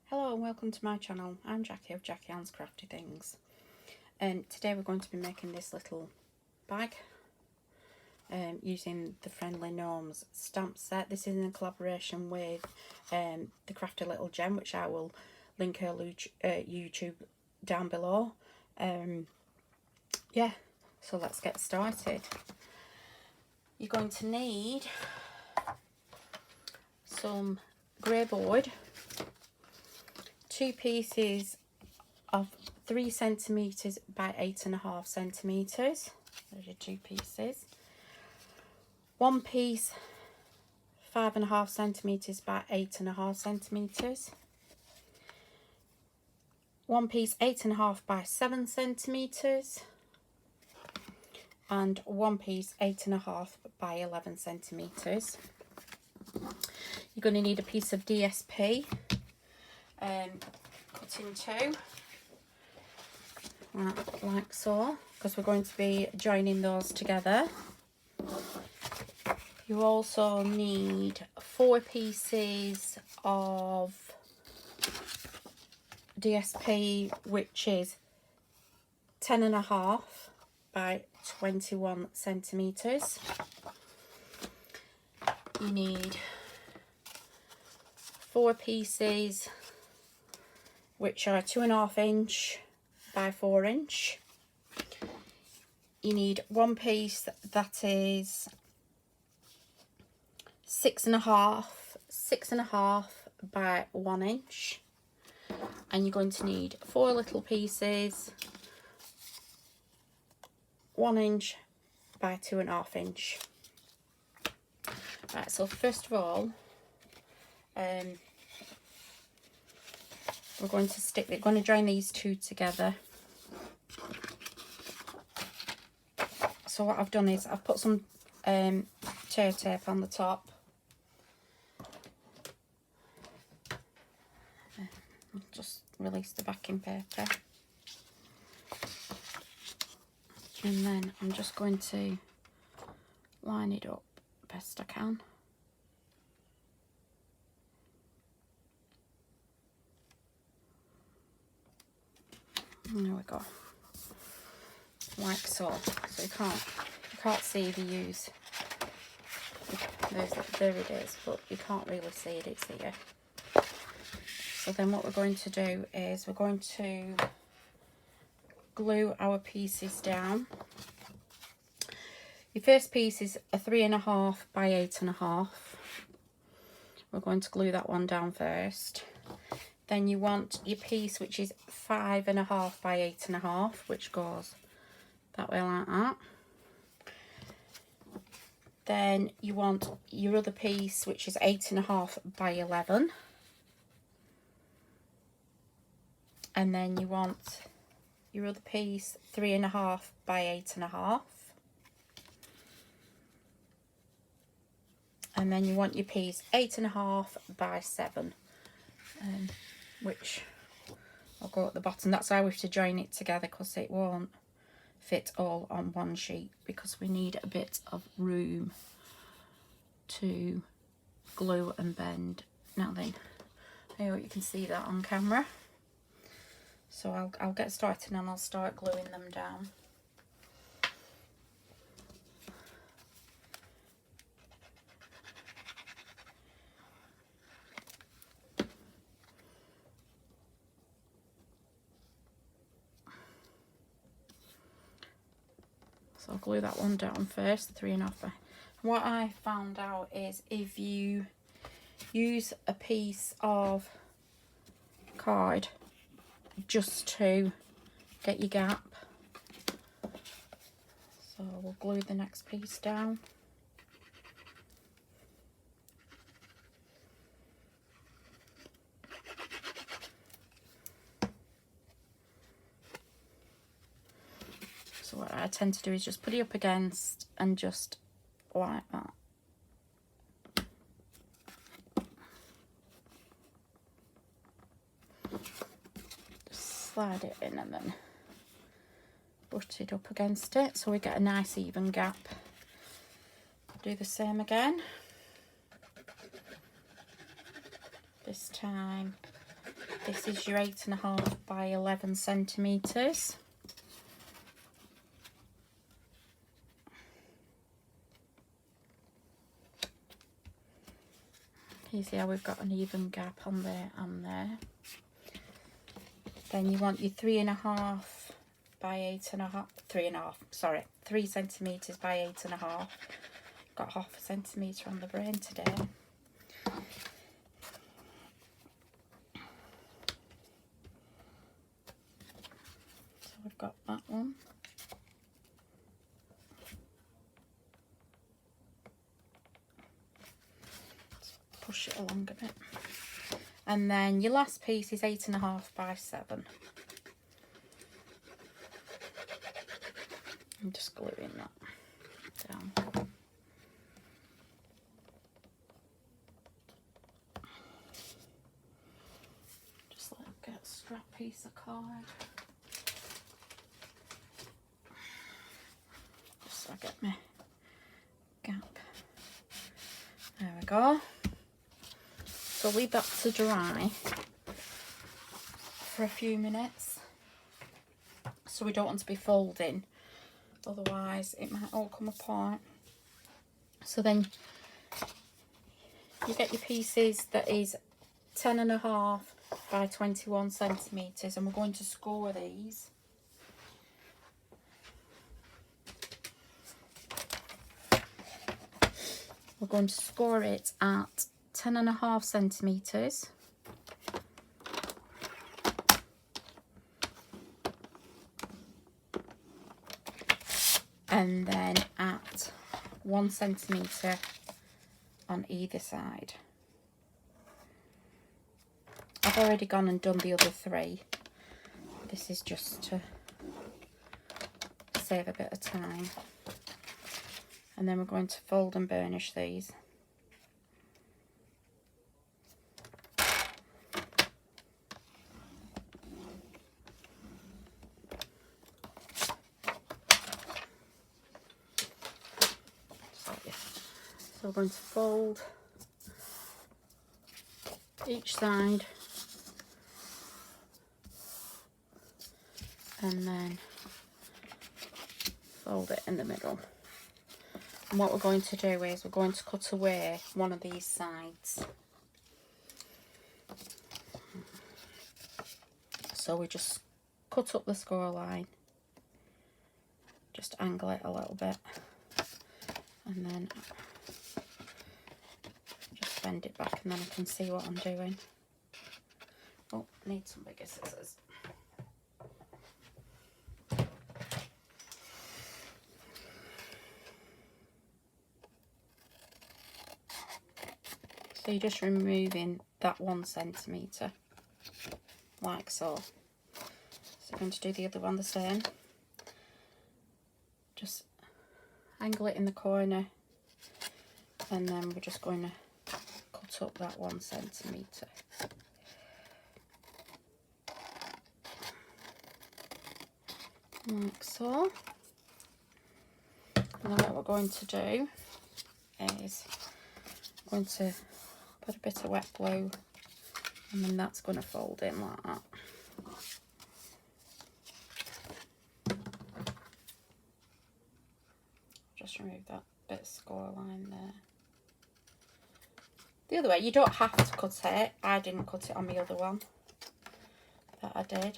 Hello and welcome to my channel. I'm Jackie of Jackie Ann's Crafty Things, and today we're going to be making this little bag using the Friendly Gnomes stamp set. This is in collaboration with the Crafty Little Gem, which I will link her YouTube down below. Yeah, so let's get started. You're going to need some grey board, 2 pieces of 3 centimetres by 8.5 centimetres. There's your 2 pieces. 1 piece 5.5 centimetres by 8.5 centimetres. 1 piece 8.5 by 7 centimetres. And 1 piece 8.5 by 11 centimetres. You're going to need a piece of DSP. Cut in 2 like so, because we're going to be joining those together. You also need 4 pieces of DSP, which is 10.5 by 21 centimetres. You need 4 pieces which are 2.5 inch by 4 inch. You need 1 piece that is 6.5 by 1 inch, and you're going to need 4 little pieces 1 inch by 2.5 inch. Right, so first of all, we're going to join these 2 together. So what I've done is I've put some tear tape on the top. Just release the backing paper. And then I'm just going to line it up best I can. And there we go, like so. So you can't see the U's. There it is, but you can't really see it. It's here. So then what we're going to do is we're going to glue our pieces down. Your first piece is a 3.5 by 8.5. We're going to glue that one down first. Then you want your piece which is 5.5 by 8.5, which goes that way like that. Then you want your other piece which is 8.5 by 11. And then you want your other piece 3.5 by 8.5. And then you want your piece 8.5 by 7. Which I'll go at the bottom. That's why we have to join it together, because it won't fit all on one sheet, because we need a bit of room to glue and bend. Now then, I hope you can see that on camera. So I'll get started and I'll start gluing them down. So I'll glue that one down first, the 3.5 by. What I found out is if you use a piece of card just to get your gap. So we'll glue the next piece down. So what I tend to do is just put it up against and just like that. Just slide it in and then butt it up against it so we get a nice even gap. Do the same again. This time This is your 8.5 by 11 centimetres. You see how we've got an even gap on there and there. Then you want your 3.5 by 8.5, 3 centimetres by 8.5. Got half a centimetre on the brain today. So we've got that one. Push it along a bit, and then your last piece is 8.5 by 7. I'm just gluing that down. Just let it get a scrap piece of card. Just so I get my gap. There we go. So leave that to dry for a few minutes, so we don't want to be folding, otherwise it might all come apart. So then you get your pieces that is 10.5 by 21 centimetres, and we're going to score these. We're going to score it at 10.5 centimetres, and then at 1 centimetre on either side. I've already gone and done the other 3. This is just to save a bit of time. And then we're going to fold and burnish these. So we're going to fold each side and then fold it in the middle. And what we're going to do is we're going to cut away one of these sides. So we just cut up the score line, just angle it a little bit, and then just bend it back, and then I can see what I'm doing. Oh, I need some bigger scissors. So you're just removing that 1 centimetre, like so. So I'm going to do the other one the same. Just angle it in the corner, and then we're just going to cut up that 1 centimetre. Like so. And then what we're going to do is I'm going to put a bit of wet glue, and then that's going to fold in like that. Just remove that bit of score line there. The other way, you don't have to cut it. I didn't cut it on the other one that I did,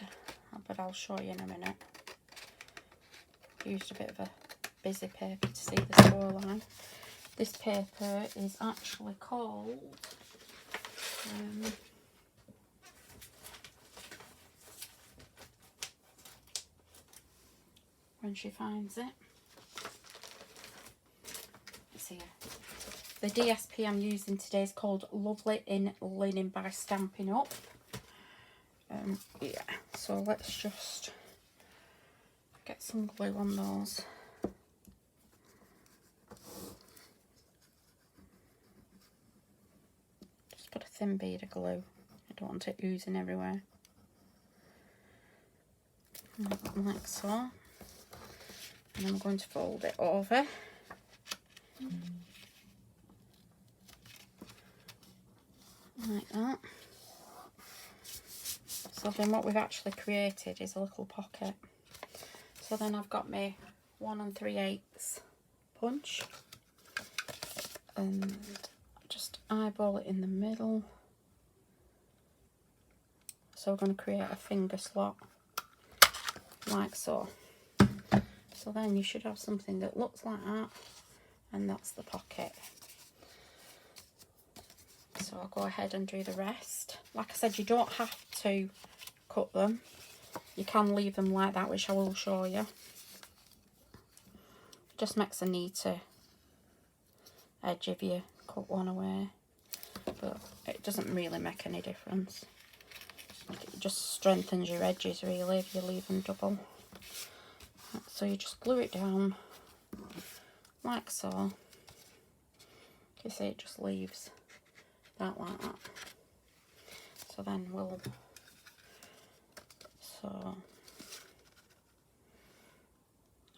but I'll show you in a minute. Used a bit of a busy paper to see the score line. This paper is actually called when she finds it. It's here. The DSP I'm using today is called Lovely in Linen by Stampin' Up. Yeah, so let's just get some glue on those. Just put a thin bead of glue. I don't want it oozing everywhere. Like so. And I'm going to fold it over. Like that. So then what we've actually created is a little pocket. So then I've got my 1 3/8 punch and just eyeball it in the middle. So we're going to create a finger slot like so. So then you should have something that looks like that, and that's the pocket. So I'll go ahead and do the rest. Like I said, you don't have to cut them. You can leave them like that, which I will show you. Just makes a neater edge if you cut one away, but it doesn't really make any difference. It just strengthens your edges really if you leave them double. So you just glue it down like so. You see, it just leaves that like that. So then we'll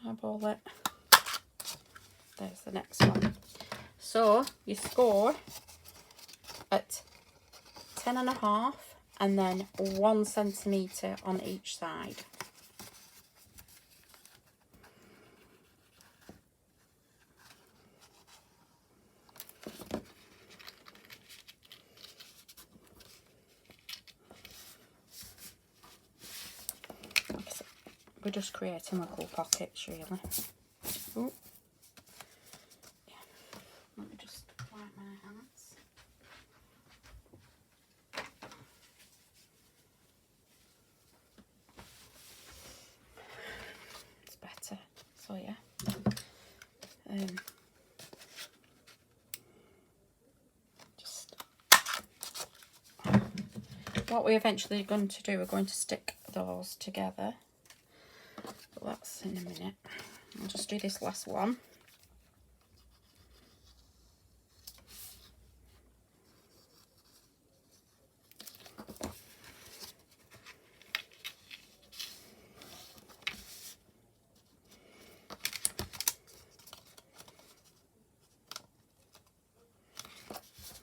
eyeball it. There's the next one. So you score at 10.5 and then 1 centimetre on each side. We're just creating little pockets really. Ooh. Yeah. Let me just wipe my hands. It's better. So yeah. Just what we're eventually going to do, we're going to stick those together. But that's in a minute. I'll just do this last one.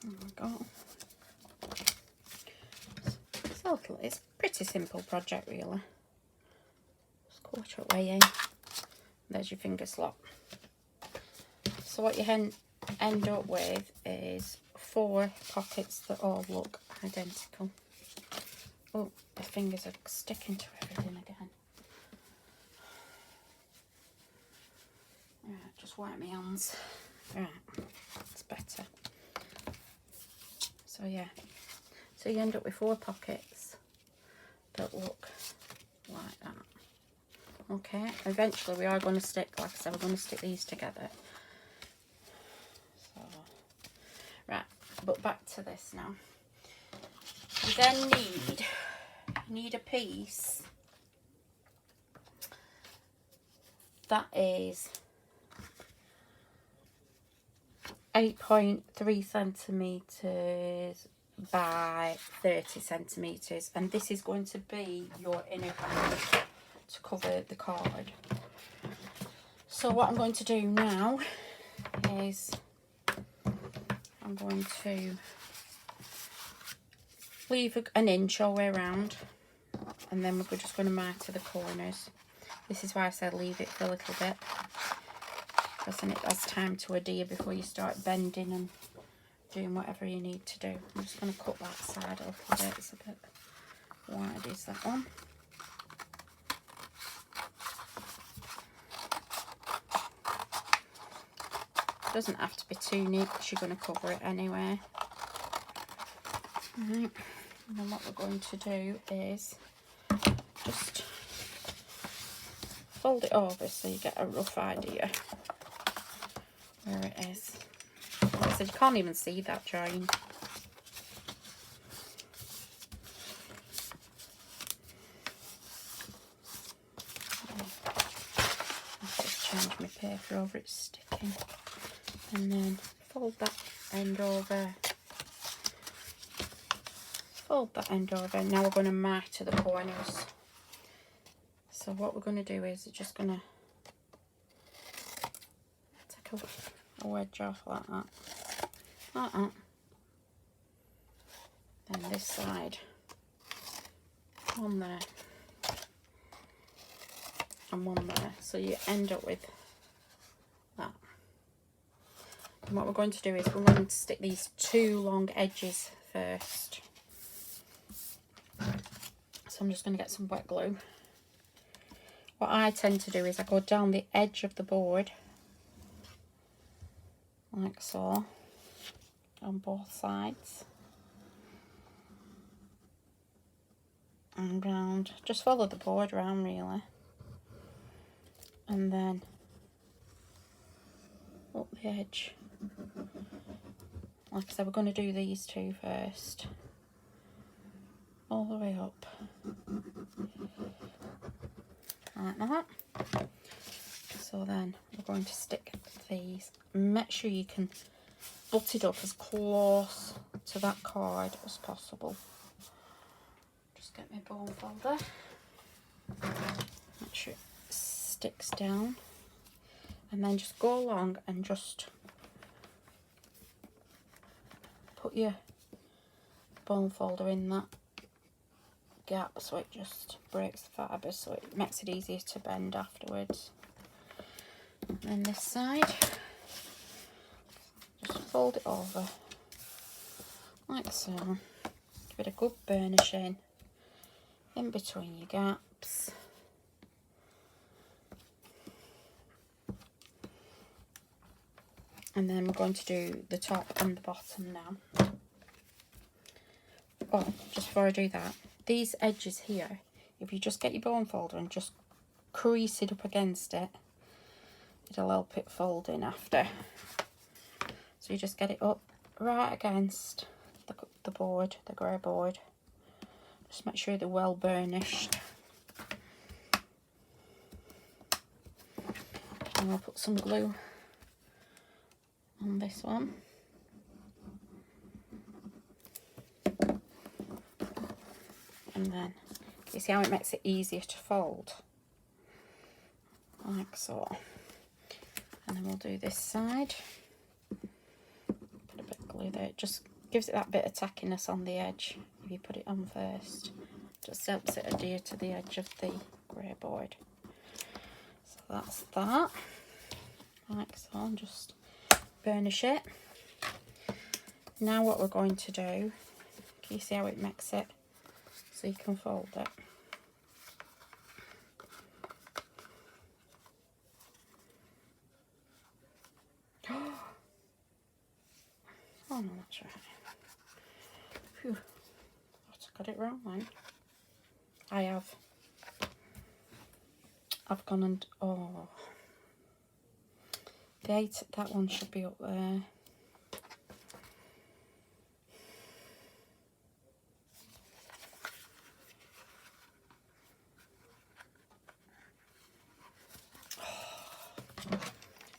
There we go. It's a pretty simple project really. Just quarter it way in. There's your finger slot. So what you end up with is 4 pockets that all look identical. Oh, the fingers are sticking to everything again. Right, just wipe my hands. Right, it's better. So yeah, so you end up with 4 pockets that look like that. Okay, eventually we are going to stick, like I said, we're going to stick these together. So, right, but back to this now. You then need a piece that is 8.3 centimetres by 30 centimetres, and this is going to be your inner band to cover the card. So what I'm going to do now is I'm going to leave an inch all the way around, and then we're just going to mark to the corners. This is why I said leave it for a little bit, because then it has time to adhere before you start bending and doing whatever you need to do. I'm just going to cut that side a little bit. It's a bit wide, is that one. It doesn't have to be too neat because you're going to cover it anyway. Right. And then what we're going to do is just fold it over so you get a rough idea where it is. Like I said, you can't even see that join. I've just changed my paper over, it's sticking. And then fold that end over. Fold that end over. Now we're going to mark to the corners. So what we're going to do is we're just going to take a wedge off like that. Like that. Then this side one there and one there, so you end up with that. And what we're going to do is we're going to stick these two long edges first. So I'm just going to get some wet glue. What I tend to do is I go down the edge of the board like so on both sides and round, just follow the board round really, and then up the edge. Like I said, we're going to do these two first, all the way up like that. So then we're going to stick these. Make sure you can butt it up as close to that card as possible. Just get my bone folder. Make sure it sticks down. And then just go along and just put your bone folder in that gap so it just breaks the fibres, so it makes it easier to bend afterwards. And then this side, just fold it over like so. Give it a good burnishing in between your gaps. And then we're going to do the top and the bottom now. Oh, just before I do that, these edges here, if you just get your bone folder and just crease it up against it, it'll help it fold in after. So you just get it up right against the board, the grey board. Just make sure they're well burnished. And I'll put some glue on this one. And then you see how it makes it easier to fold, like so. And then we'll do this side. Put a bit of glue there. It just gives it that bit of tackiness on the edge if you put it on first. Just helps it adhere to the edge of the grey board. So that's that, like so. And just burnish it. Now what we're going to do, can you see how it makes it so you can fold it? Oh no, that's right. Phew. I got it wrong then. I have. I've gone and, oh. The 8, that one should be up there.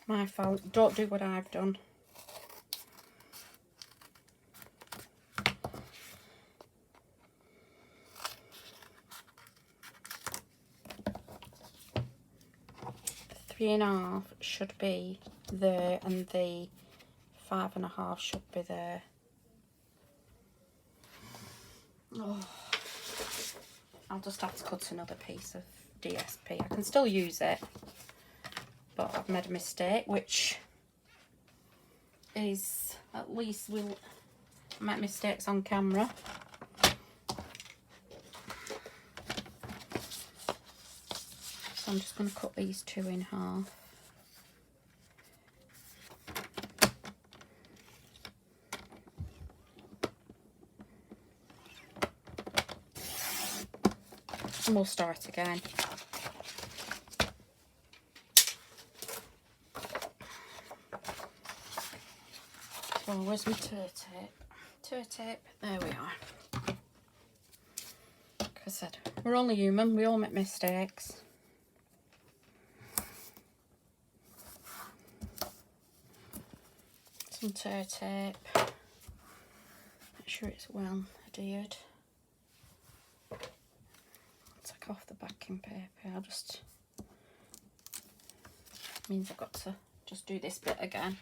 My fault. Don't do what I've done. The 3.5 should be there, and the 5.5 should be there. Oh. I'll just have to cut another piece of DSP. I can still use it, but I've made a mistake, which is, at least we'll make mistakes on camera. So I'm just going to cut these two in half. And we'll start again. So where's my tear tape? Tear tape, there we are. Like I said, we're only human, we all make mistakes. Some tear tape. Make sure it's well adhered. Take off the backing paper. I'll just, means I've got to just do this bit again.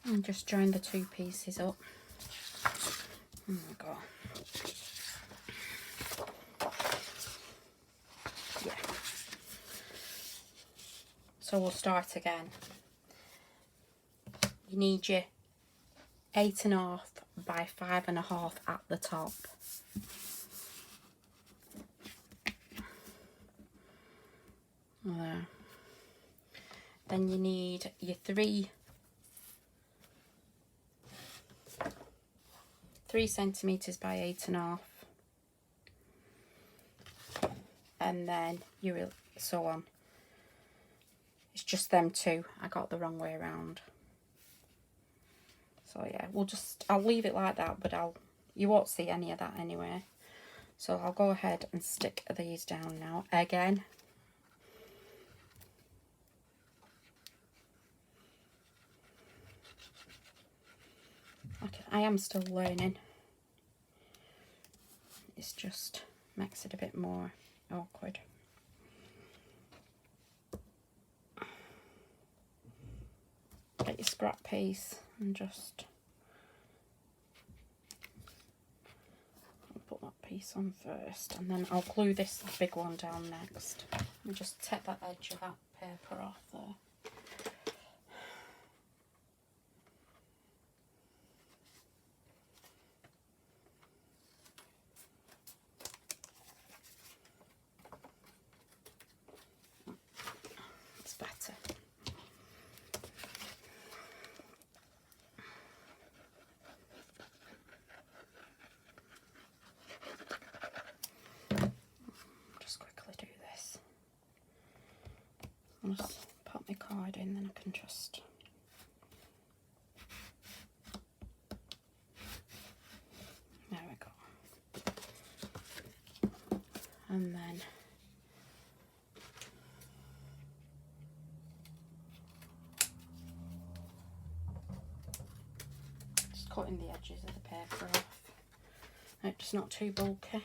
And just join the two pieces up. Oh my god. Yeah. So we'll start again. You need your 8.5 by 5.5 at the top. There. Then you need your 3 centimeters by 8.5, and then you will so on. It's just them two. I got the wrong way around. So yeah, I'll leave it like that, but you won't see any of that anyway. So I'll go ahead and stick these down now again. Okay, I am still learning. It's just makes it a bit more awkward. Get your scrap piece and just put that piece on first, and then I'll glue this big one down next. And just take that edge of that paper off there. It's better. Just quickly do this. I'll just pop my card in, then I can just there we go. And then just cutting the edges of the paper off. It's not too bulky.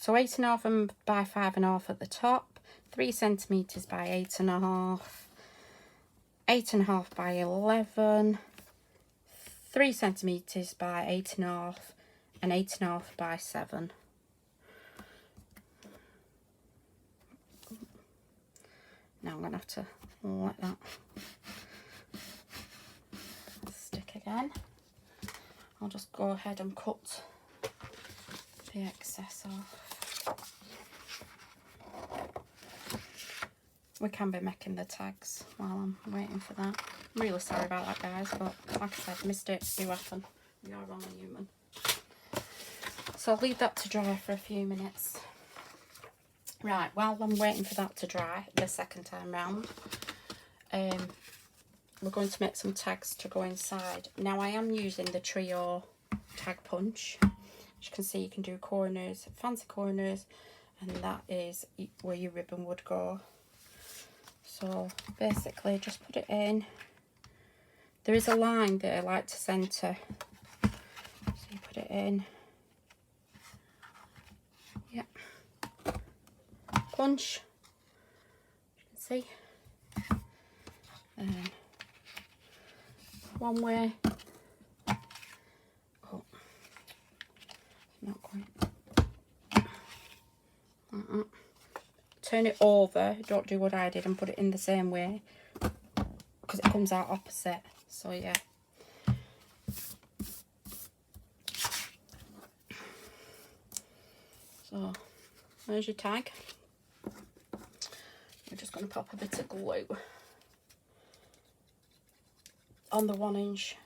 So 8.5 by 5.5 at the top, 3 centimeters by 8.5, 8.5 by 11, 3 centimeters by 8.5, and 8.5 by 7. Now I'm going to have to let that stick again. I'll just go ahead and cut the excess off. We can be making the tags while I'm waiting for that. I'm really sorry about that, guys, but like I said, mistakes do happen. We are only human. So I'll leave that to dry for a few minutes. Right, while I'm waiting for that to dry the second time round, we're going to make some tags to go inside. Now I am using the trio tag punch. As you can see, you can do corners, fancy corners, and that is where your ribbon would go. So basically just put it in. There is a line that I like to centre. So you put it in. Yep. Punch. You can see. One way. Oh. Not quite. Turn it over, don't do what I did and put it in the same way because it comes out opposite. So yeah, so there's your tag. We're just going to pop a bit of glue on the 1 inch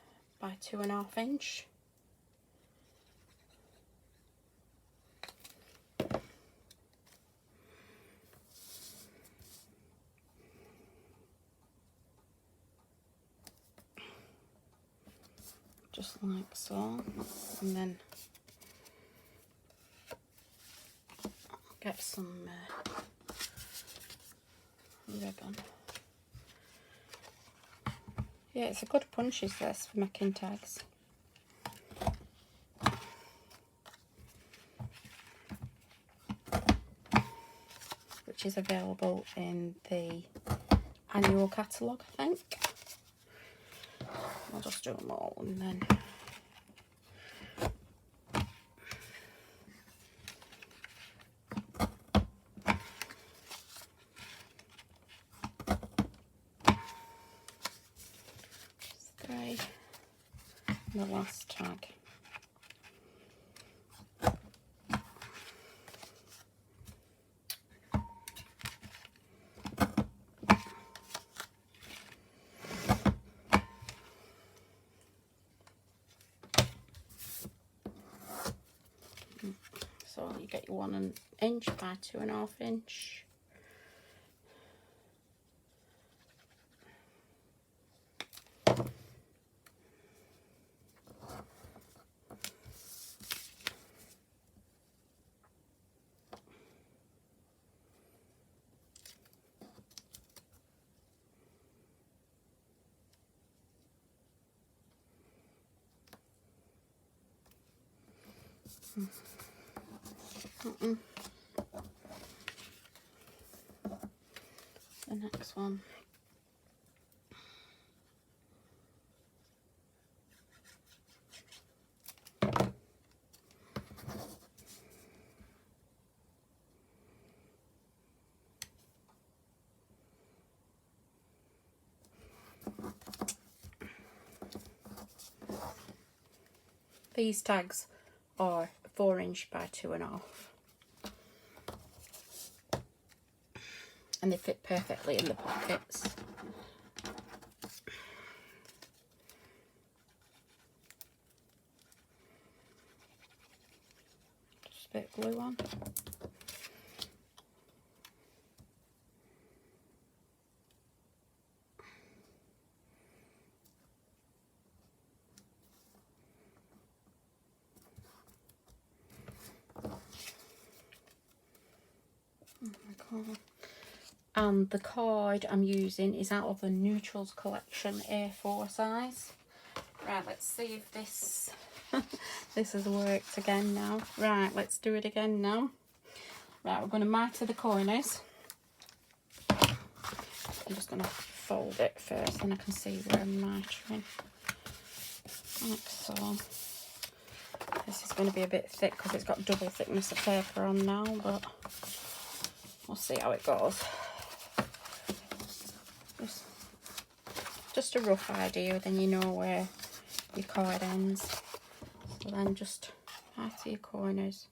by 2.5 inch. Just like so, and then get some ribbon. Yeah, it's a good punch, is this, for making tags. which is available in the annual catalogue, I think. I'll just do them all and then three, and the last tag. So you get your 1 inch by 2.5 inch. The next one. These tags are 4 inch by 2.5, and they fit perfectly in the pockets. Just a bit of glue on. And the card I'm using is out of the Neutrals collection, A4 size. Right, let's see if this this has worked again now. Right, let's do it again now. Right, we're going to mitre the corners. I'm just going to fold it first, and I can see where I'm mitering. Like so. This is going to be a bit thick because it's got double thickness of paper on now, but we'll see how it goes. Just a rough idea, then you know where your card ends. So then just mitre your corners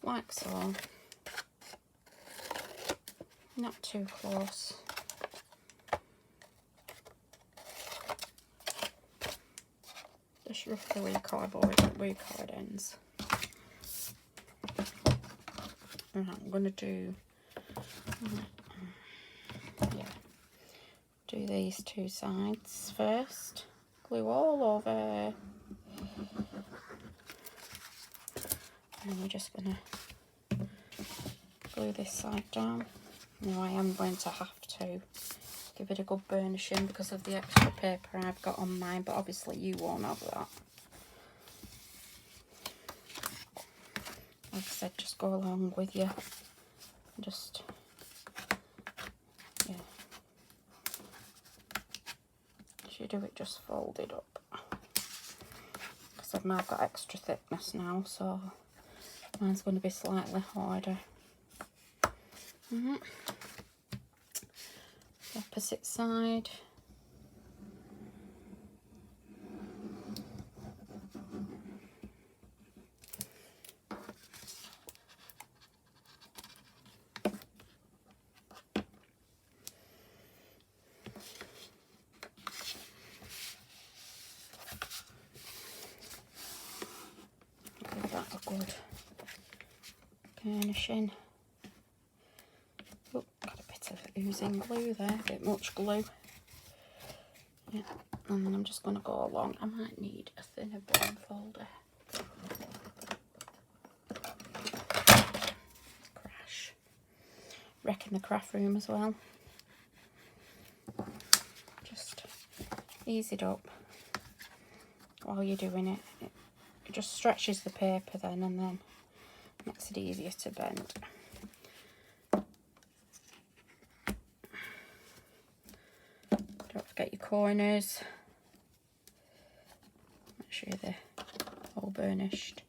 like so. Not too close. Just roughly where your card ends. Right, I'm gonna do these two sides first. Glue all over. And then we're just gonna glue this side down. Now I am going to have to give it a good burnishing because of the extra paper I've got on mine, but obviously you won't have that. Like I said, just go along with you. Just, yeah. You do it just folded up. Because I've now got extra thickness now, so mine's going to be slightly harder. Opposite side. Give that a good garnishing. Oh, got a bit of oozing glue there, a bit much glue. Yeah, and then I'm just going to go along. I might need a thinner bone folder. Crash. Wrecking the craft room as well. Just ease it up while you're doing it. It just stretches the paper then, and then makes it easier to bend. get your corners. Make sure they're all burnished.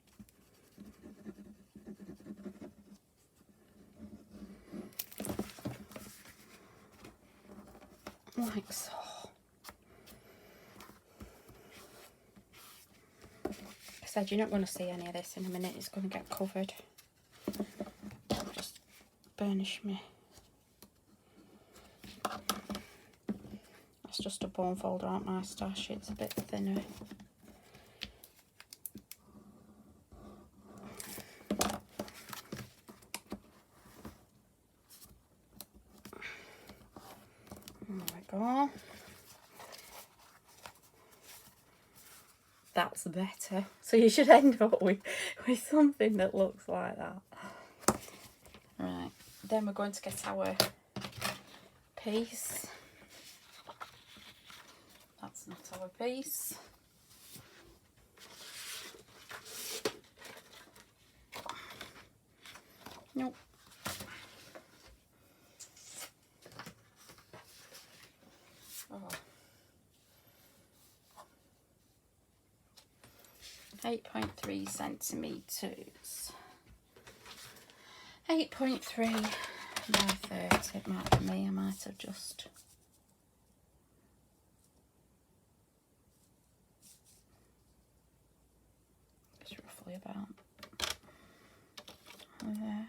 Like so. Like I said, you're not going to see any of this in a minute. It's going to get covered. I'll just burnish me. That's just a bone folder out my stash. It's a bit thinner. Go. That's better. So you should end up with something that looks like that. Right, then we're going to get our piece. That's not our piece. Nope. Oh. 8.3 centimetres. 8.3 by 30. It might be me. I might have just roughly about there.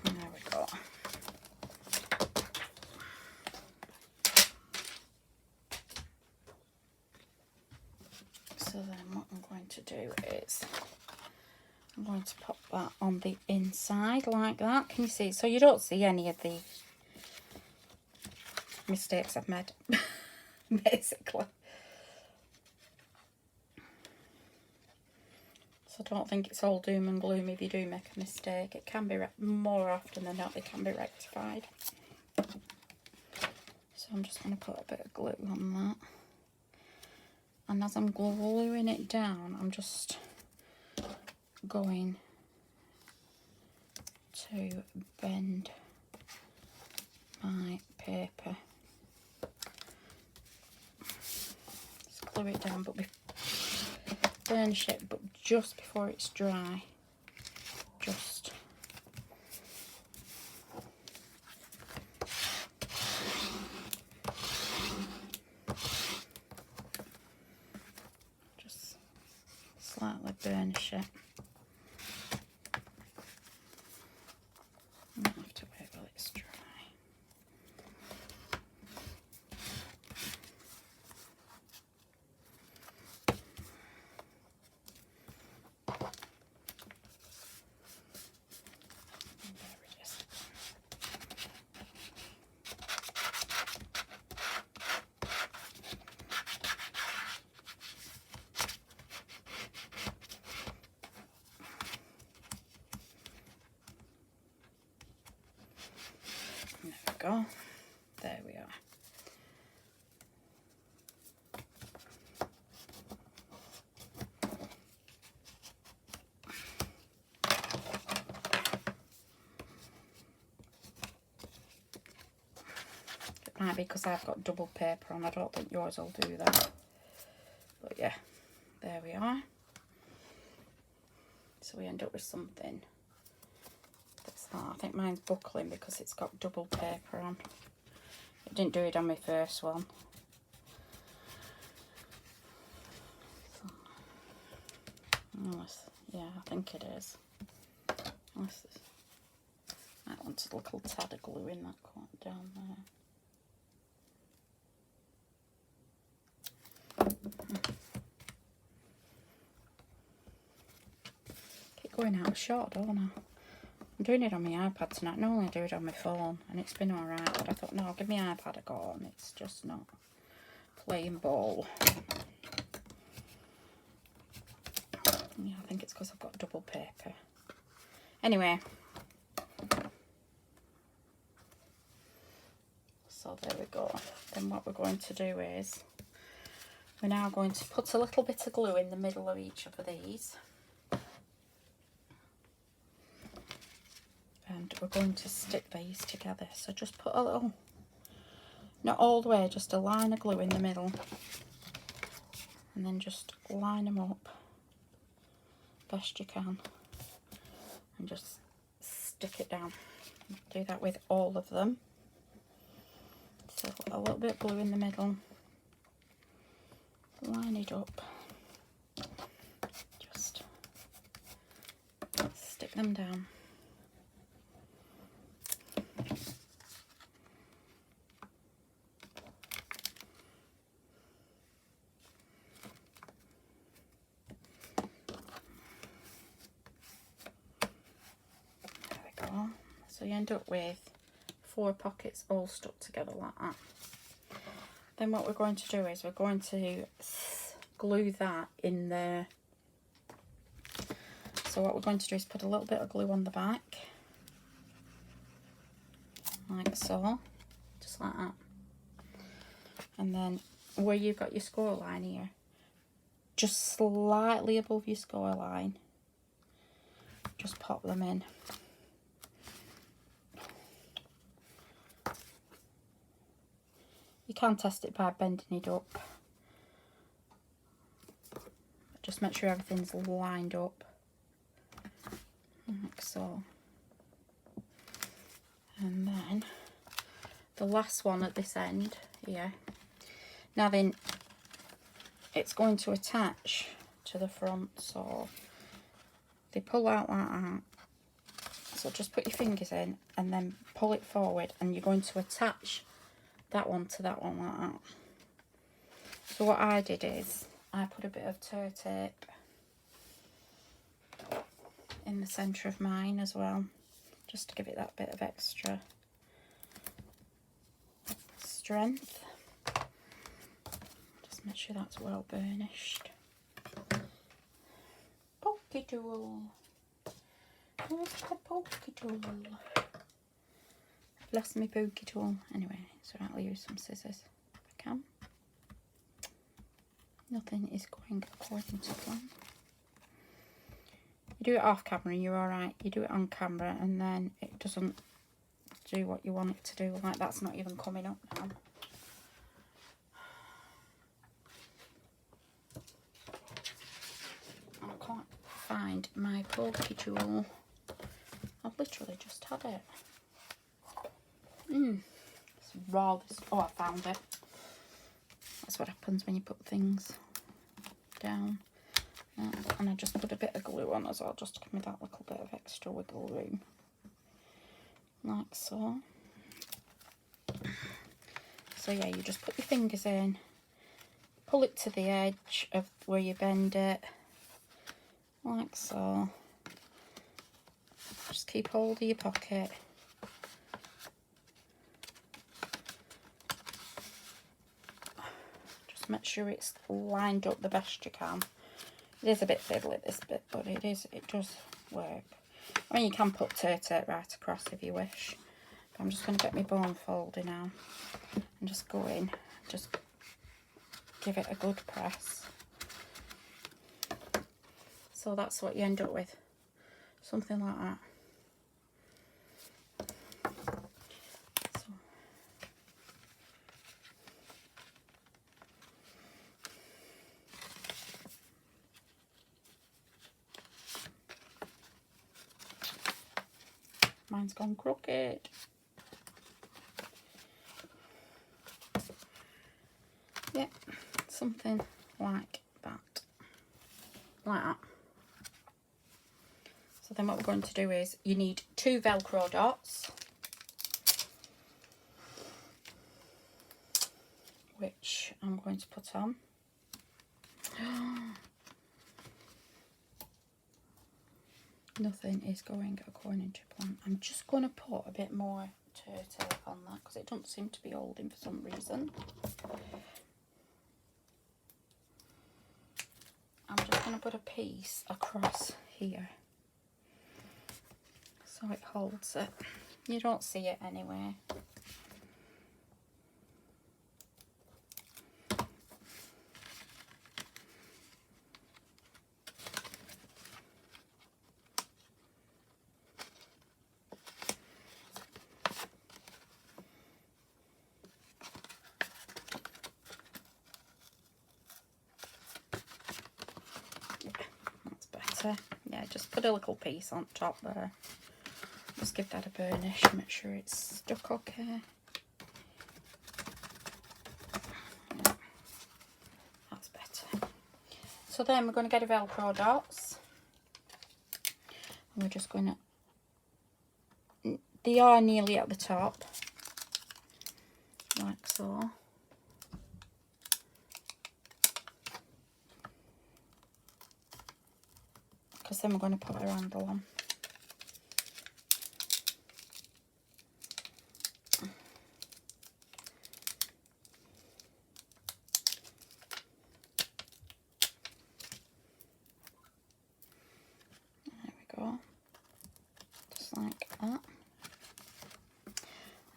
And there we go. So then what I'm going to do is I'm going to pop that on the inside like that. Can you see? So you don't see any of the mistakes I've made, basically. So don't think it's all doom and gloom if you do make a mistake. It can be, more often than not, they can be rectified. So I'm just going to put a bit of glue on that. And as I'm gluing it down, I'm just going to bend my paper. Just glue it down, but burnish it, but just before it's dry. Just slightly burnish it. You don't have to wait while it's dry. Go. There we are. It might be because I've got double paper on. I don't think yours will do that. But yeah, there we are. So we end up with something. I think mine's buckling because it's got double paper on. It didn't do it on my first one. So, unless, yeah, I think it is. Unless I want a little tad of glue in that corner down there. Keep going out of shot, don't I? I'm doing it on my iPad tonight. I normally do it on my phone, and it's been alright, but I thought, no, I'll give my iPad a go, and it's just not playing ball. Yeah, I think it's because I've got double paper. Anyway. So there we go. Then what we're going to do is, we're now going to put a little bit of glue in the middle of each of these. And and we're going to stick these together. So just put a little, not all the way, just a line of glue in the middle, and then just line them up best you can and just stick it down. Do that with all of them. So a little bit of glue in the middle, line it up, just stick them down. So you end up with 4 pockets all stuck together like that. Then what we're going to do is we're going to glue that in there. So what we're going to do is put a little bit of glue on the back, like so, just like that. And then where you've got your score line here, just slightly above your score line, just pop them in. You can test it by bending it up. Just make sure everything's lined up, like so. And then the last one at this end here. Now then, it's going to attach to the front, so they pull out like that. So just put your fingers in and then pull it forward, and you're going to attach that one to that one like that. So what I did is I put a bit of tear tape in the centre of mine as well, just to give it that bit of extra strength. Just make sure that's well burnished. Pokey tool. Where's the pokey tool? Lost my pokey tool. Anyway, so I'll use some scissors if I can. Nothing is going according to plan. You do it off camera and you're alright. You do it on camera and then it doesn't do what you want it to do. Like, that's not even coming up now. I can't find my pokey tool. I've literally just had it. It's raw. Oh, I found it. That's what happens when you put things down. And I just put a bit of glue on as well, just to give me that little bit of extra wiggle room. Like so. So yeah, you just put your fingers in, pull it to the edge of where you bend it, like so. Just keep hold of your pocket. Just make sure it's lined up the best you can. It is a bit fiddly, this bit, but it does work. I mean, you can put tear tape right across if you wish. But I'm just going to get my bone folder now and just go in, just give it a good press. So that's what you end up with, something like that. Mine's gone crooked. Yeah, something like that. Like that. So then what we're going to do is, you need 2 Velcro dots, which I'm going to put on. Nothing is going according to plan. I'm just going to put a bit more tear tape on that because it doesn't seem to be holding for some reason. I'm just going to put a piece across here so it holds it. You don't see it anyway. Yeah, just put a little piece on top there. Just give that a burnish, make sure it's stuck okay. Yeah, that's better. So then we're going to get a Velcro dots. And we're just going to, they are nearly at the top, like so. Because then we're going to put our handle on. There we go. Just like that.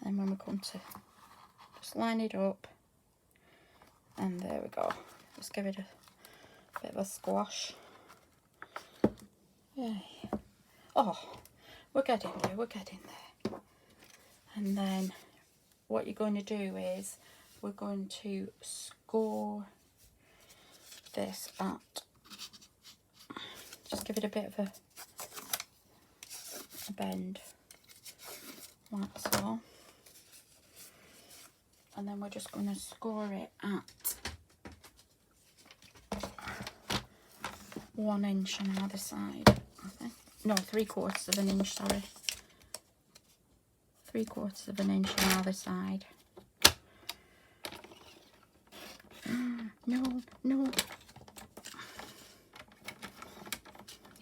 And when we come to just line it up, and there we go. Just give it a bit of a squash. Yay. Oh, we're getting there, we're getting there. And then what you're going to do is we're going to score this at, just give it a bit of a bend, like so. And then we're just going to score it at 1 inch on either side, I think. No, 3/4 of an inch, sorry. 3/4 of an inch on either side. No, no.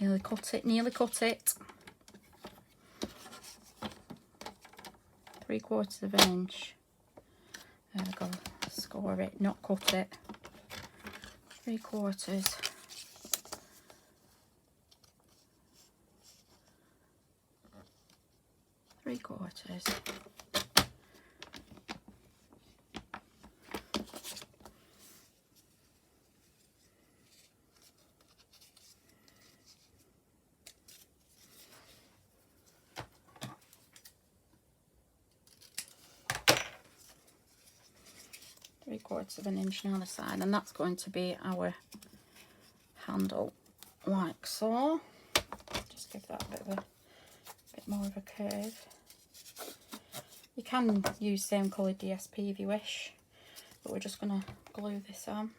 Nearly cut it, nearly cut it. 3/4 of an inch. There we go. Score it, not cut it. 3/4. 3/4. Three-quarters of an inch on the other side, and that's going to be our handle, like so. Just give that a bit more of a curve. You can use same coloured DSP if you wish, but we're just going to glue this on.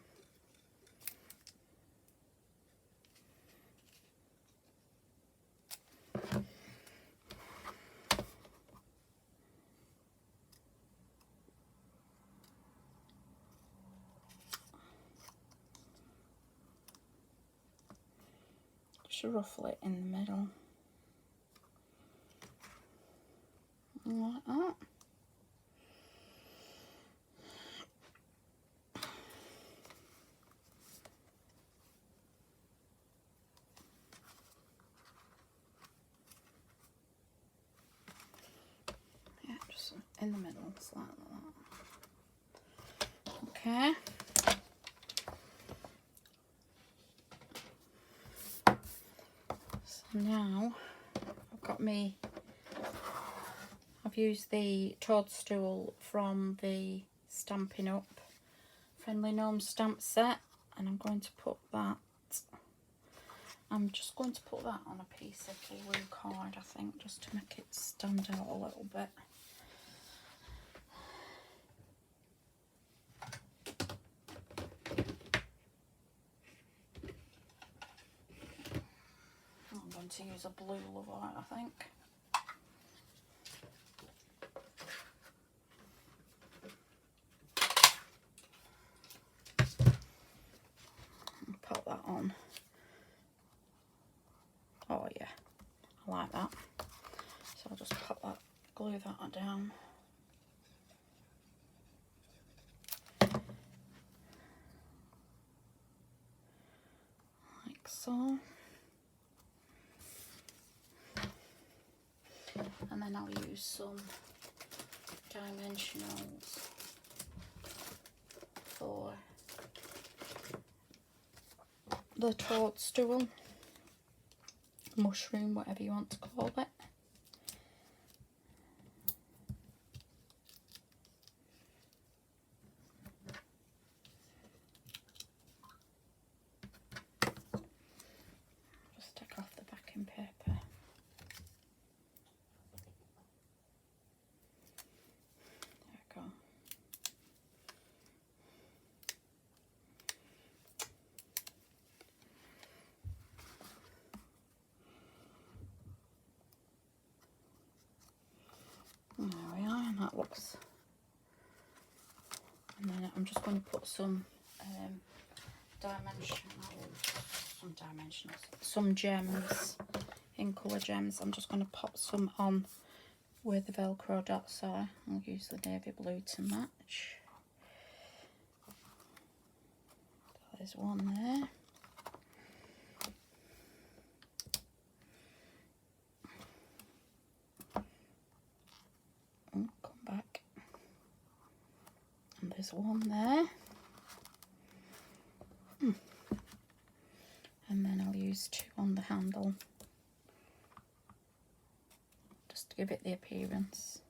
Just ruffle it in the middle, like that. Yeah, just in the middle, just like that. Okay. So now I've used the toadstool from the Stampin' Up Friendly Gnome stamp set, and I'm going to put that, I'm just going to put that on a piece of blue card, I think, just to make it stand out a little bit. I'm going to use a blue Love Art, I think. Put that on. Oh yeah, I like that. So I'll just pop that, glue that down. Like so. And then I'll use some dimensionals for the toadstool, mushroom, whatever you want to call it. Just take off the back that looks. And then I'm just going to put some some gems, in colour gems. I'm just going to pop some on where the Velcro dots are. I'll use the navy blue to match. There's one there. Oh, come back. And there's one there. And then I'll use two on the handle, just to give it the appearance.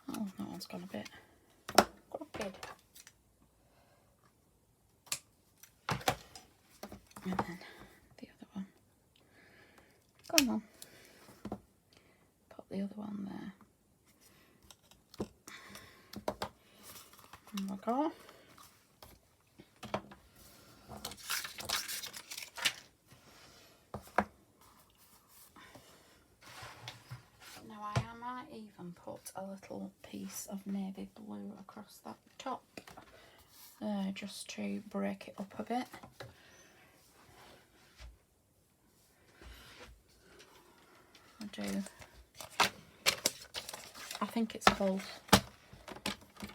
Oh, that one's gone a bit crooked. And then the other one. Come on. Put the other one there. There we go. Even put a little piece of navy blue across that top there, just to break it up a bit. I think it's called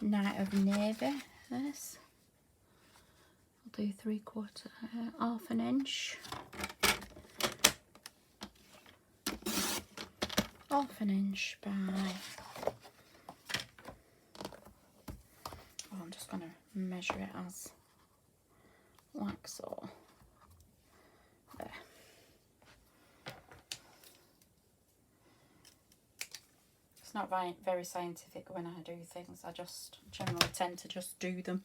Night of Navy, this. I'll do 3/4, half an inch. Half an inch by, I'm just going to measure it as like so. There. It's not very scientific when I do things. I just generally tend to just do them.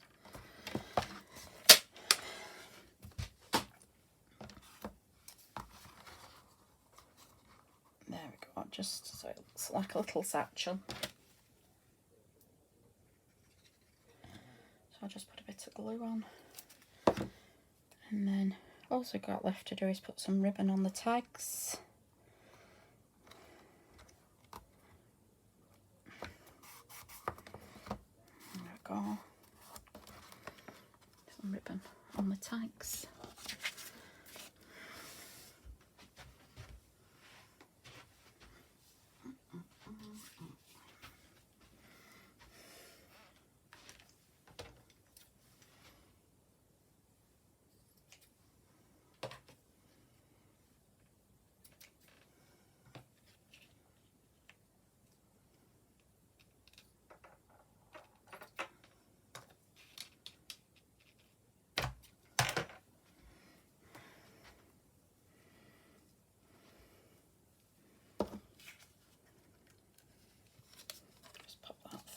Just so it looks like a little satchel. So I'll just put a bit of glue on. And then also got left to do is put some ribbon on the tags. There we go. Some ribbon on the tags.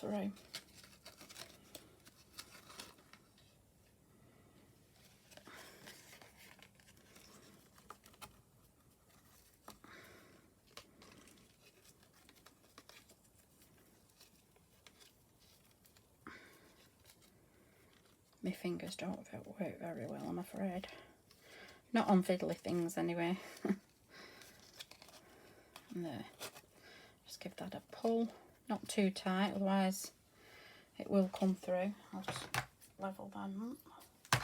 Through. My fingers don't work very well, I'm afraid. Not on fiddly things anyway. And there. Just give that a pull. Not too tight, otherwise it will come through. I'll just level them up.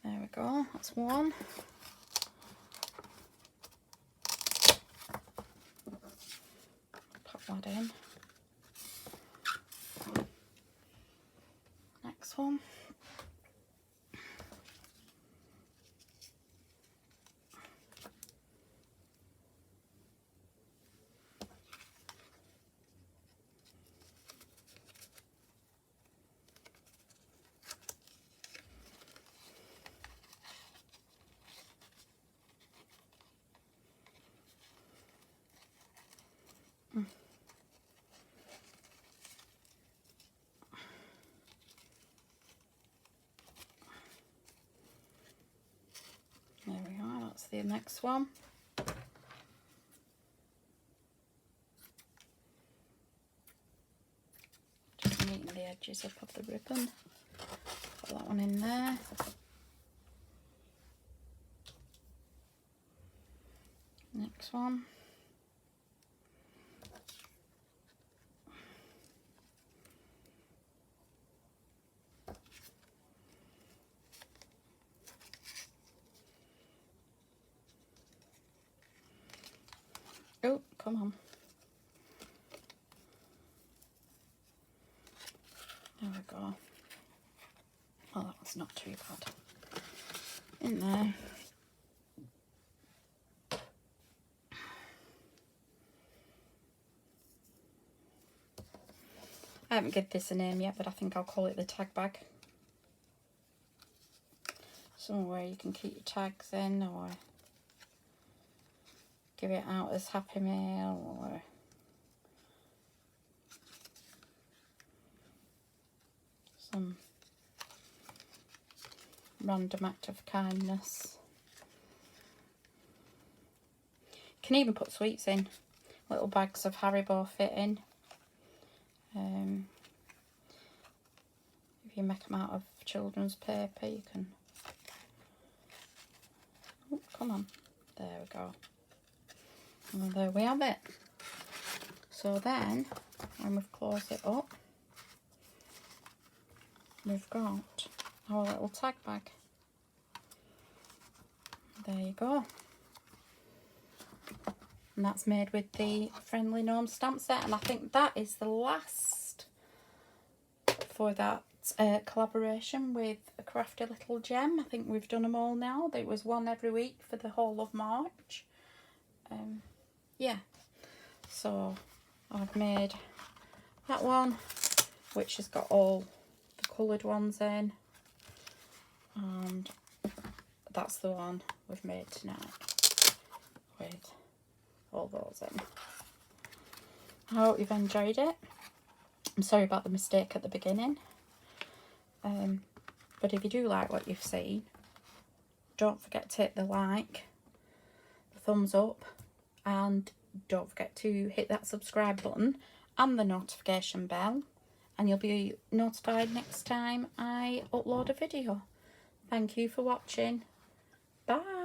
There we go, that's one. Pop that in. Next one. There we are, that's the next one. Just neaten the edges up of the ribbon. Put that one in there. Next one. come on. There we go. Oh, that was not too bad. In there. I haven't given this a name yet, but I think I'll call it the tag bag. Somewhere you can keep your tags in, or give it out as Happy Mail, or some random act of kindness. You can even put sweets in. Little bags of Haribo fit in. If you make them out of children's paper, you can... Oh, come on. There we go. And there we have it. So then, when we've closed it up, we've got our little tag bag. There you go. And that's made with the Friendly Gnome stamp set. And I think that is the last for that collaboration with A Crafty Little Gem. I think we've done them all now. There was one every week for the whole of March. Yeah. So I've made that one, which has got all the coloured ones in. And that's the one we've made tonight with all those in. I hope you've enjoyed it. I'm sorry about the mistake at the beginning. But if you do like what you've seen, don't forget to hit the like, the thumbs up, and don't forget to hit that subscribe button and the notification bell, and you'll be notified next time I upload a video. Thank you for watching. Bye.